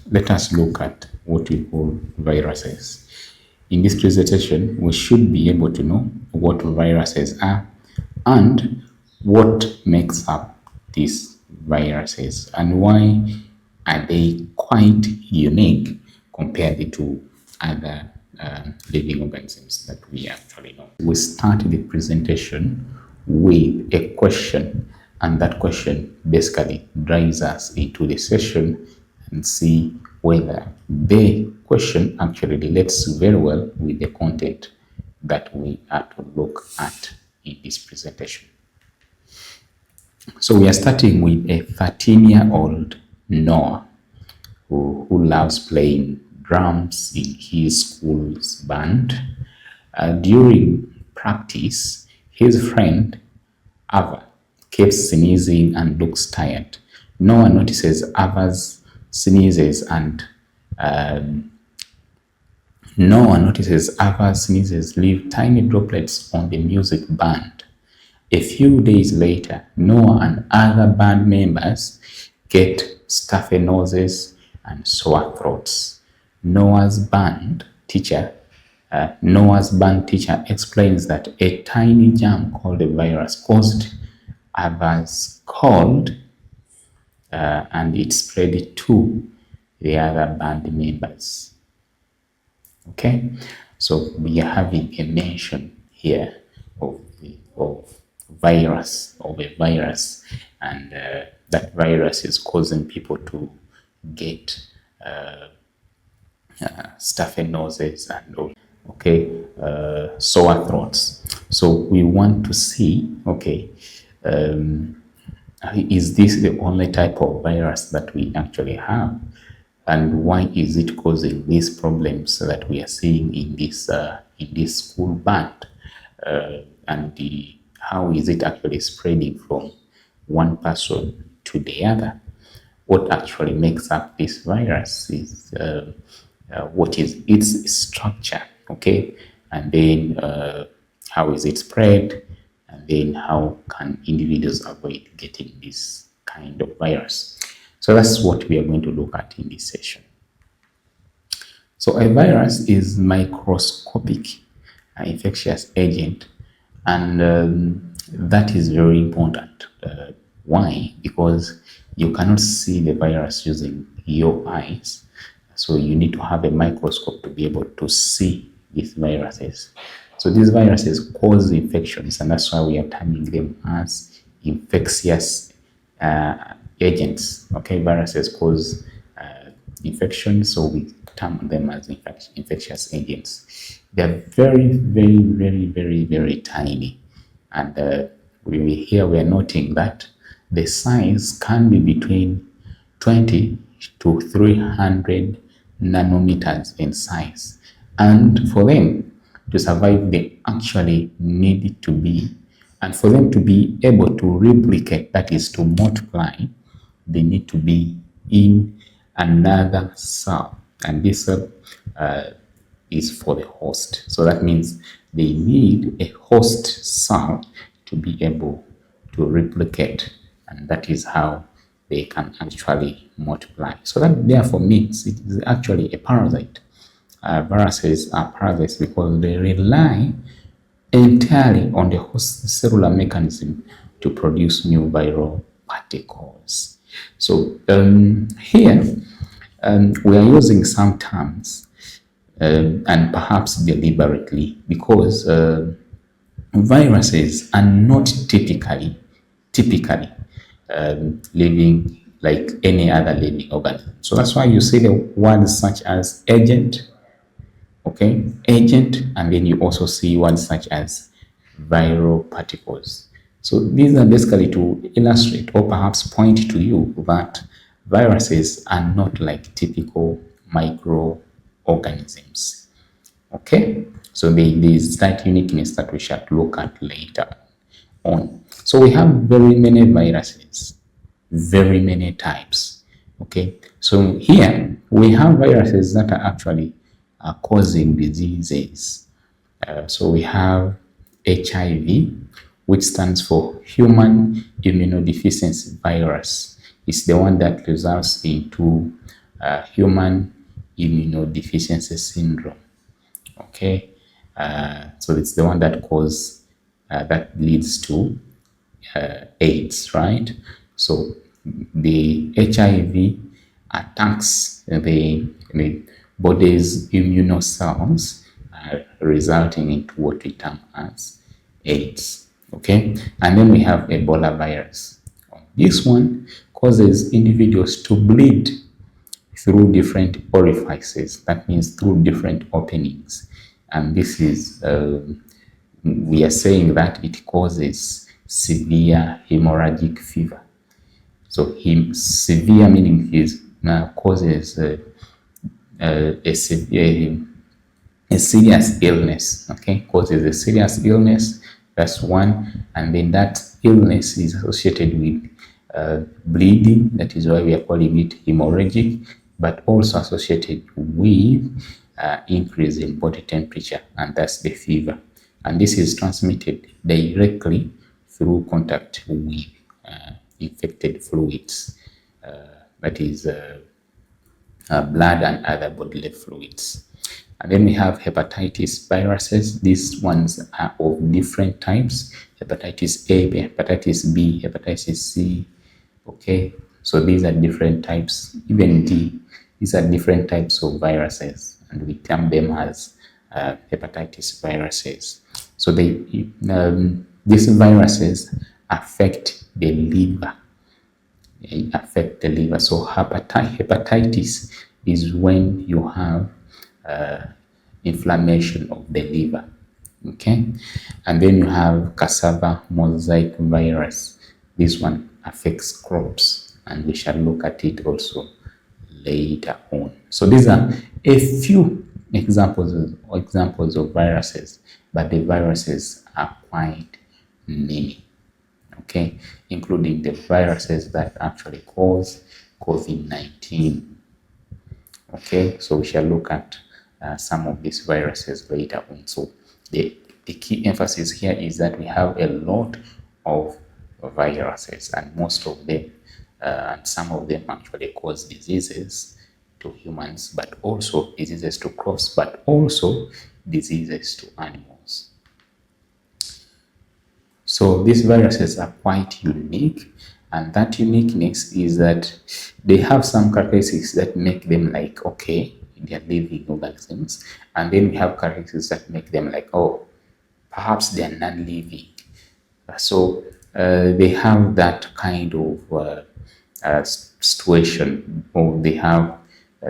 let us look at what we call viruses. In this presentation, we should be able to know what viruses are and what makes up these viruses and why are they quite unique compared to other living organisms that we actually know. We start the presentation with a question, and that question basically drives us into the session and see whether the question actually relates very well with the content that we are to look at in this presentation. So we are starting with a 13-year-old Noah who loves playing drums in his school's band. During practice, his friend Ava keeps sneezing and looks tired. Noah notices Ava's sneezes and leave tiny droplets on the music band. A few days later, Noah and other band members get stuffy noses and sore throats. Noah's band teacher explains that a tiny germ called a virus caused Ava's cold and it spread it to the other band members. Okay, so we are having a mention here of a virus, and that virus is causing people to get stuffy noses and sore throats. So we want to see, is this the only type of virus that we actually have, and why is it causing these problems that we are seeing in this school band, and how is it actually spreading from one person to the other? What actually makes up this virus is what is its structure, and then how is it spread, and then how can individuals avoid getting this kind of virus. So that's what we are going to look at in this session. So a virus is microscopic infectious agent, and that is very important. Why? Because you cannot see the virus using your eyes, so you need to have a microscope to be able to see these viruses. So these viruses cause infections, and that's why we are terming them as infectious agents. Viruses cause infections, so we term them as infectious agents. They are very, very, very, very, very tiny, and here we are noting that the size can be between 20 to 300 nanometers in size, and for them to survive, they actually need to be, and for them to be able to replicate, that is to multiply, they need to be in another cell, and this cell is for the host. So that means they need a host cell to be able to replicate, and that is how they can actually multiply. So that therefore means it is actually a parasite. Viruses are parasites because they rely entirely on the host cellular mechanism to produce new viral particles. So here we are using some terms, and perhaps deliberately, because viruses are not typically living like any other living organism. So that's why you see the words such as agent, agent, and then you also see words such as viral particles. So these are basically to illustrate or perhaps point to you that viruses are not like typical microorganisms. So there is that uniqueness that we shall look at later on. So we have very many viruses, very many types. So here we have viruses that are actually causing diseases. So we have HIV, which stands for human immunodeficiency virus. It's the one that results into human immunodeficiency syndrome. Okay, so it's the one that that leads to AIDS, right? So the HIV attacks the body's immune cells, resulting into what we term as AIDS. Okay, and then we have Ebola virus. This one causes individuals to bleed through different orifices. That means through different openings, and this is we are saying that it causes severe hemorrhagic fever. So severe meaning is causes a severe a serious illness. Okay, causes a serious illness. That's one, and then that illness is associated with bleeding. That is why we are calling it hemorrhagic, but also associated with increase in body temperature, and that's the fever. And this is transmitted directly through contact with infected fluids, that is blood and other bodily fluids. And then we have hepatitis viruses. These ones are of different types: hepatitis A, hepatitis B, hepatitis C. Okay, so these are different types. Even D, these are different types of viruses, and we term them as hepatitis viruses. So these viruses affect the liver. So hepatitis is when you have inflammation of the liver. Okay, and then you have cassava mosaic virus. This one affects crops, and we shall look at it also later on. So these are a few examples of viruses, but the viruses are quite many. Okay, including the viruses that actually cause COVID-19. Okay, so we shall look at some of these viruses later on. So the key emphasis here is that we have a lot of viruses, and most of them, and some of them actually cause diseases to humans, but also diseases to crops, but also diseases to animals. So these viruses are quite unique, and that uniqueness is that they have some characteristics that make them like, okay, they are living organisms, and then we have characteristics that make them like, oh, perhaps they are non-living. So they have that kind of situation, or they have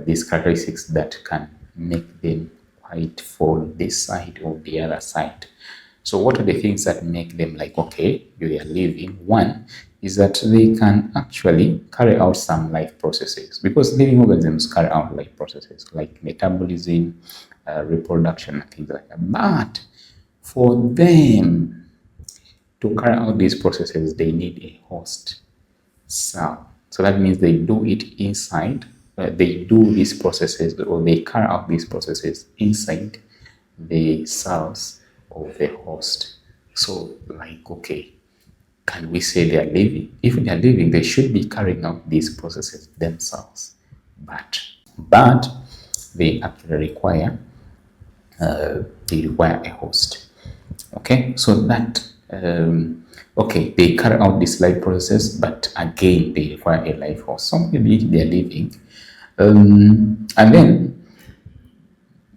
these characteristics that can make them quite fall this side or the other side. So what are the things that make them like, okay, you are living? One is that they can actually carry out some life processes, because living organisms carry out life processes like metabolism, reproduction, and things like that. But for them to carry out these processes, they need a host cell. So that means they do it inside, they do these processes, or they carry out these processes inside the cells of the host. So like, okay, can we say they are living? If they are living, they should be carrying out these processes themselves. But they actually require a host. Okay, so that okay, they carry out this life process, but again they require a life host. So maybe they are living, and then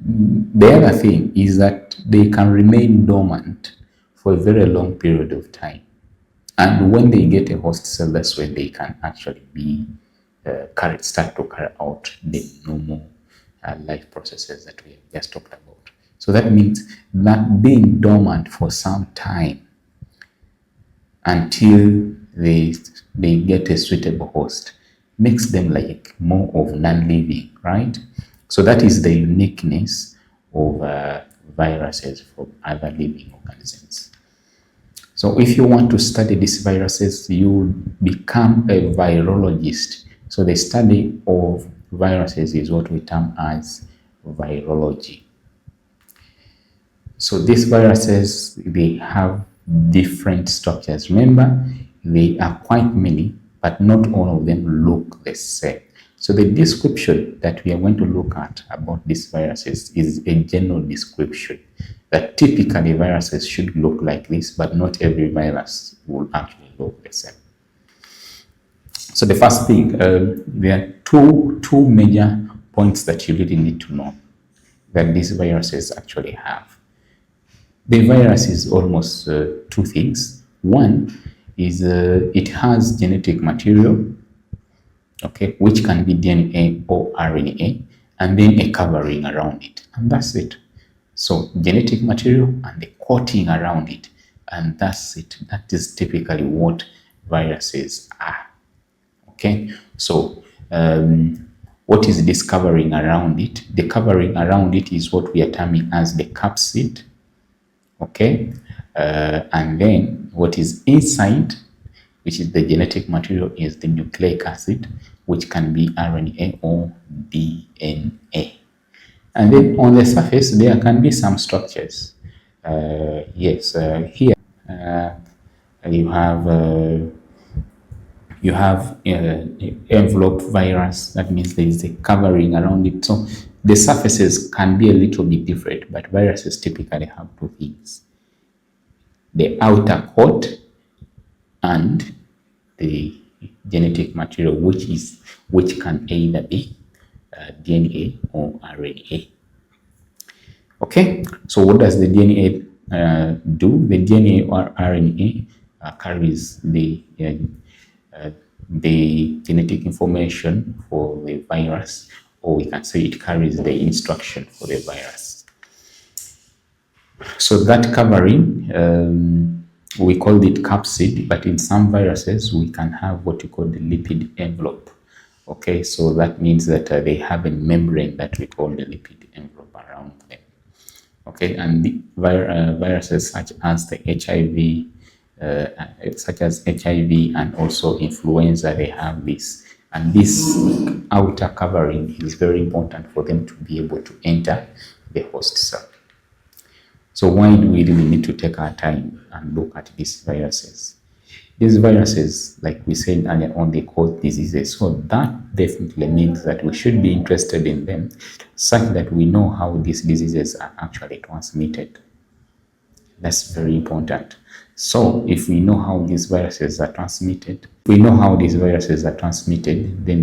the other thing is that they can remain dormant for a very long period of time. And when they get a host cell, that's when they can actually be start to carry out the normal life processes that we have just talked about. So that means that being dormant for some time until they get a suitable host makes them like more of non-living, right? So that is the uniqueness of viruses from other living organisms. So if you want to study these viruses, you become a virologist. So the study of viruses is what we term as virology. So these viruses, they have different structures. Remember, they are quite many, but not all of them look the same. So the description that we are going to look at about these viruses is a general description that typically viruses should look like this, but not every virus will actually look the same. So the first thing, there are two major points that you really need to know that these viruses actually have. The virus is almost two things. One is it has genetic material, okay, which can be DNA or RNA, and then a covering around it, and that's it. So genetic material and the coating around it, and that's it. That is typically what viruses are. Okay, so what is this covering around it? The covering around it is what we are terming as the capsid. Okay, and then what is inside, which is the genetic material, is the nucleic acid, which can be RNA or DNA. And then on the surface, there can be some structures. Here you have enveloped virus. That means there is a covering around it. So the surfaces can be a little bit different, but viruses typically have two things: the outer coat and the genetic material, which can either be DNA or RNA. Okay, so what does the DNA do? The DNA or RNA carries the genetic information for the virus, or we can say it carries the instruction for the virus. So that covering, we call it capsid, but in some viruses we can have what you call the lipid envelope. Okay, so that means that they have a membrane that we call the lipid envelope around them. Okay, and the viruses such as the HIV, and also influenza, they have this. And this outer covering is very important for them to be able to enter the host cell. So why do we really need to take our time and look at these viruses? These viruses, like we said earlier on, they cause diseases. So that definitely means that we should be interested in them such that we know how these diseases are actually transmitted. That's very important. So if we know how these viruses are transmitted, then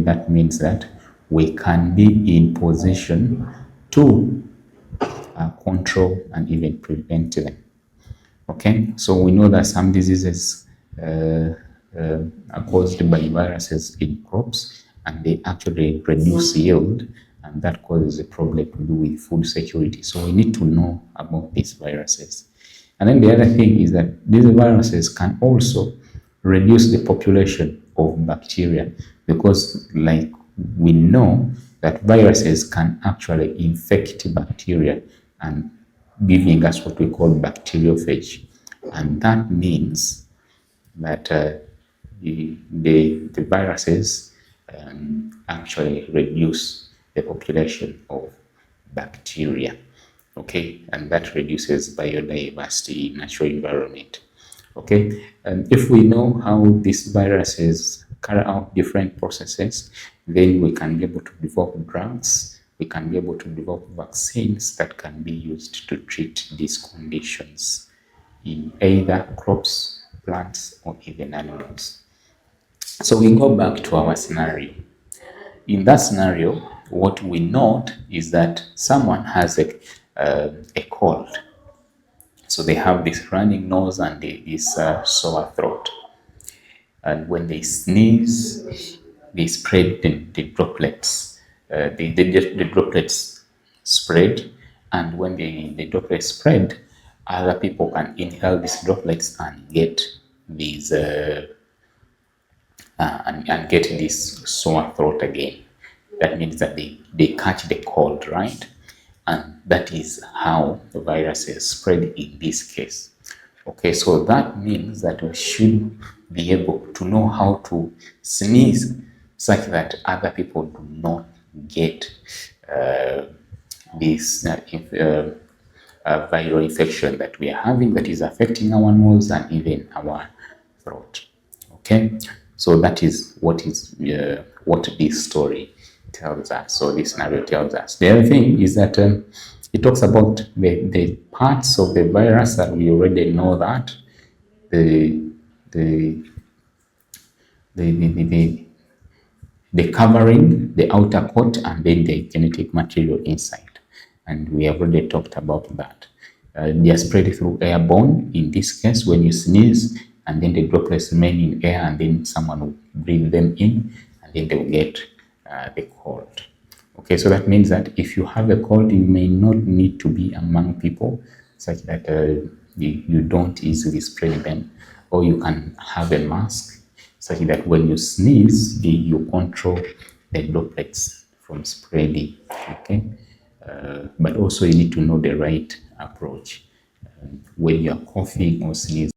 that means that we can be in position to control and even prevent them. Okay, so we know that some diseases are caused by viruses in crops, and they actually reduce yield, and that causes a problem to do with food security. So we need to know about these viruses. And then the other thing is that these viruses can also reduce the population of bacteria, because like we know that viruses can actually infect bacteria and giving us what we call bacteriophage. And that means that the viruses actually reduce the population of bacteria. Okay, and that reduces biodiversity in natural environment. Okay, and if we know how these viruses carry out different processes, then we can be able to develop drugs, we can be able to develop vaccines that can be used to treat these conditions in either crops, plants, or even animals. So we go back to our scenario. In that scenario, what we note is that someone has a cold. So they have this running nose and this sore throat. And when they sneeze, they spread the droplets. The droplets spread, and when the droplets spread, other people can inhale these droplets and get these and get this sore throat again. That means that they catch the cold, right? And that is how the viruses spread in this case. Okay, so that means that we should be able to know how to sneeze such that other people do not get this viral infection that we are having, that is affecting our nose and even our throat. Okay, so that is what what this story tells us, or this scenario tells us. The other thing is that it talks about the parts of the virus that we already know, that the the the the covering, the outer coat, and then the genetic material inside. And we have already talked about that. They are spread through airborne. In this case, when you sneeze, and then the droplets remain in air, and then someone will breathe them in, and then they will get the cold. Okay, so that means that if you have a cold, you may not need to be among people such that you don't easily spread them, or you can have a mask such that when you sneeze, you control the droplets from spreading. Okay, but also you need to know the right approach when you are coughing or sneezing.